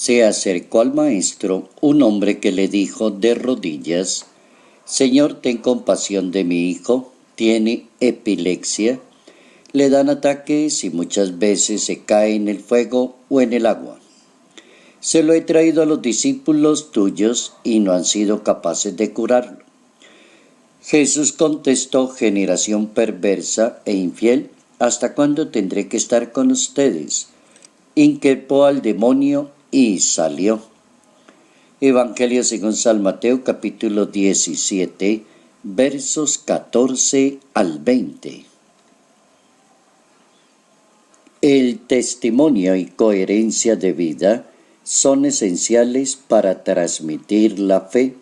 Se acercó al maestro un hombre que le dijo de rodillas: Señor, ten compasión de mi hijo, tiene epilepsia, le dan ataques y muchas veces se cae en el fuego o en el agua. Se lo he traído a los discípulos tuyos y no han sido capaces de curarlo. Jesús contestó: generación perversa e infiel, ¿hasta cuándo tendré que estar con ustedes? Inquietó al demonio y salió. Evangelio según San Mateo, capítulo 17, versos 14 al 20. El testimonio y coherencia de vida son esenciales para transmitir la fe.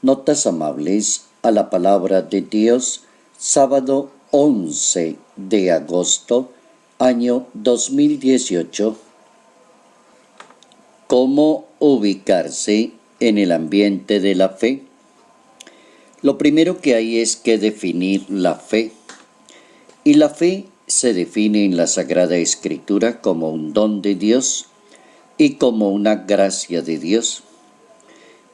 Notas amables a la palabra de Dios, sábado 11 de agosto, año 2018. ¿Cómo ubicarse en el ambiente de la fe? Lo primero que hay es que definir la fe. Y la fe se define en la Sagrada Escritura como un don de Dios y como una gracia de Dios.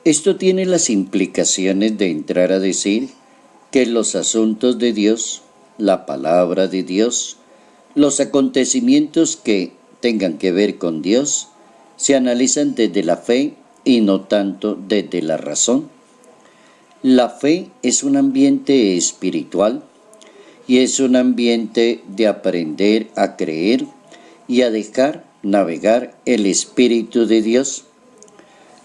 Esto tiene las implicaciones de entrar a decir que los asuntos de Dios, la palabra de Dios, los acontecimientos que tengan que ver con Dios, se analizan desde la fe y no tanto desde la razón. La fe es un ambiente espiritual y es un ambiente de aprender a creer y a dejar navegar el Espíritu de Dios.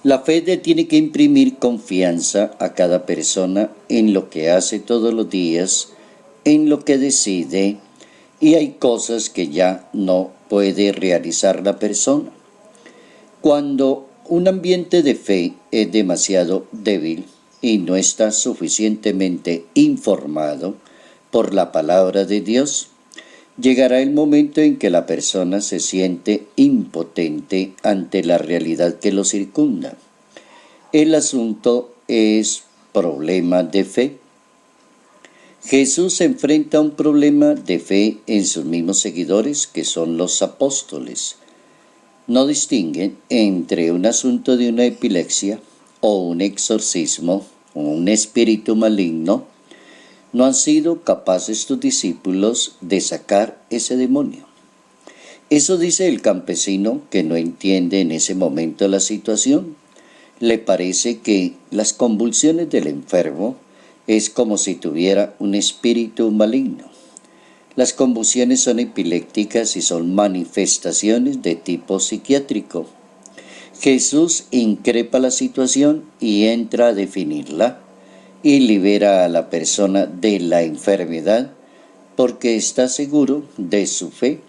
La fe tiene que imprimir confianza a cada persona en lo que hace todos los días, en lo que decide, y hay cosas que ya no puede realizar la persona. Cuando un ambiente de fe es demasiado débil y no está suficientemente informado por la palabra de Dios, llegará el momento en que la persona se siente impotente ante la realidad que lo circunda. El asunto es problema de fe. Jesús enfrenta un problema de fe en sus mismos seguidores, que son los apóstoles. No distinguen entre un asunto de una epilepsia o un exorcismo o un espíritu maligno. No han sido capaces tus discípulos de sacar ese demonio. Eso dice el campesino que no entiende en ese momento la situación. Le parece que las convulsiones del enfermo es como si tuviera un espíritu maligno. Las convulsiones son epilépticas y son manifestaciones de tipo psiquiátrico. Jesús increpa la situación y entra a definirla y libera a la persona de la enfermedad porque está seguro de su fe.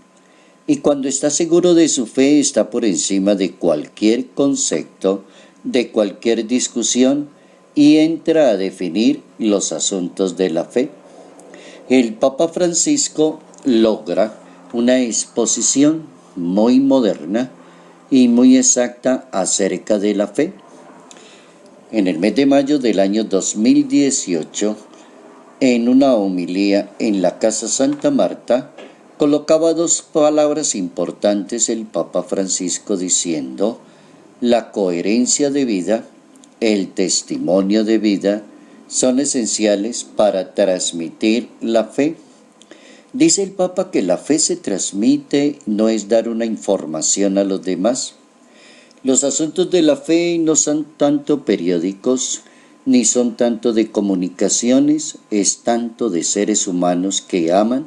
Y cuando está seguro de su fe, está por encima de cualquier concepto, de cualquier discusión, y entra a definir los asuntos de la fe. El Papa Francisco logra una exposición muy moderna y muy exacta acerca de la fe. En el mes de mayo del año 2018, en una homilía en la Casa Santa Marta, colocaba dos palabras importantes el Papa Francisco diciendo: la coherencia de vida, el testimonio de vida, son esenciales para transmitir la fe. Dice el Papa que la fe se transmite, no es dar una información a los demás. Los asuntos de la fe no son tanto periódicos, ni son tanto de comunicaciones, es tanto de seres humanos que aman,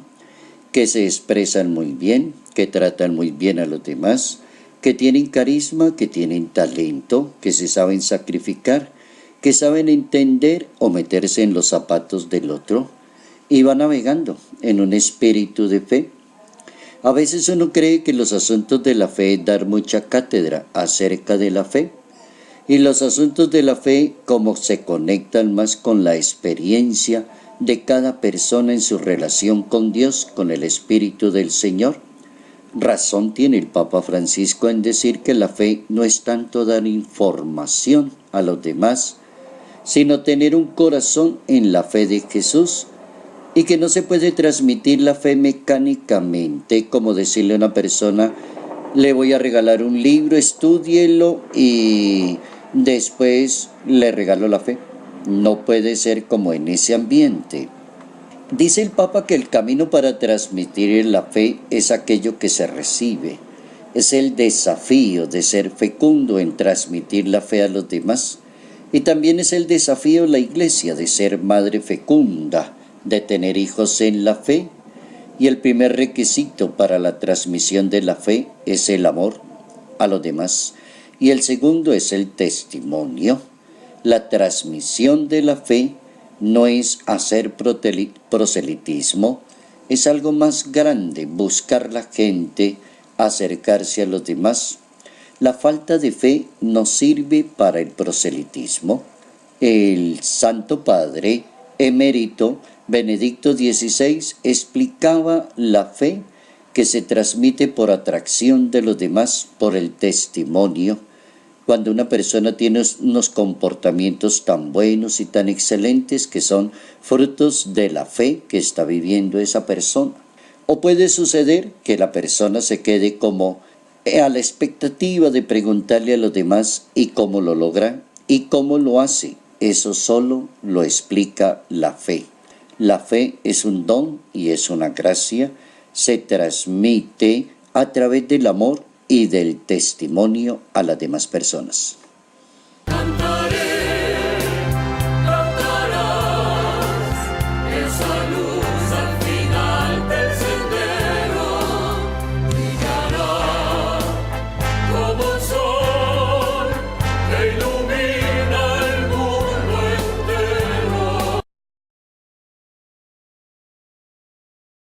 que se expresan muy bien, que tratan muy bien a los demás, que tienen carisma, que tienen talento, que se saben sacrificar, que saben entender o meterse en los zapatos del otro y van navegando en un espíritu de fe. A veces uno cree que los asuntos de la fe es dar mucha cátedra acerca de la fe, y los asuntos de la fe como se conectan más con la experiencia de cada persona en su relación con Dios, con el Espíritu del Señor. Razón tiene el Papa Francisco en decir que la fe no es tanto dar información a los demás, sino tener un corazón en la fe de Jesús, y que no se puede transmitir la fe mecánicamente, como decirle a una persona: le voy a regalar un libro, estúdielo y después le regalo la fe. No puede ser como en ese ambiente. Dice el Papa que el camino para transmitir la fe es aquello que se recibe. Es el desafío de ser fecundo en transmitir la fe a los demás. Y también es el desafío de la Iglesia de ser madre fecunda, de tener hijos en la fe. Y el primer requisito para la transmisión de la fe es el amor a los demás. Y el segundo es el testimonio. La transmisión de la fe no es hacer proselitismo, es algo más grande, buscar la gente, acercarse a los demás. La falta de fe no sirve para el proselitismo. El Santo Padre emérito Benedicto XVI explicaba la fe que se transmite por atracción de los demás, por el testimonio. Cuando una persona tiene unos comportamientos tan buenos y tan excelentes que son frutos de la fe que está viviendo esa persona. O puede suceder que la persona se quede como a la expectativa de preguntarle a los demás y cómo lo logra y cómo lo hace. Eso solo lo explica la fe. La fe es un don y es una gracia. Se transmite a través del amor y del testimonio a las demás personas.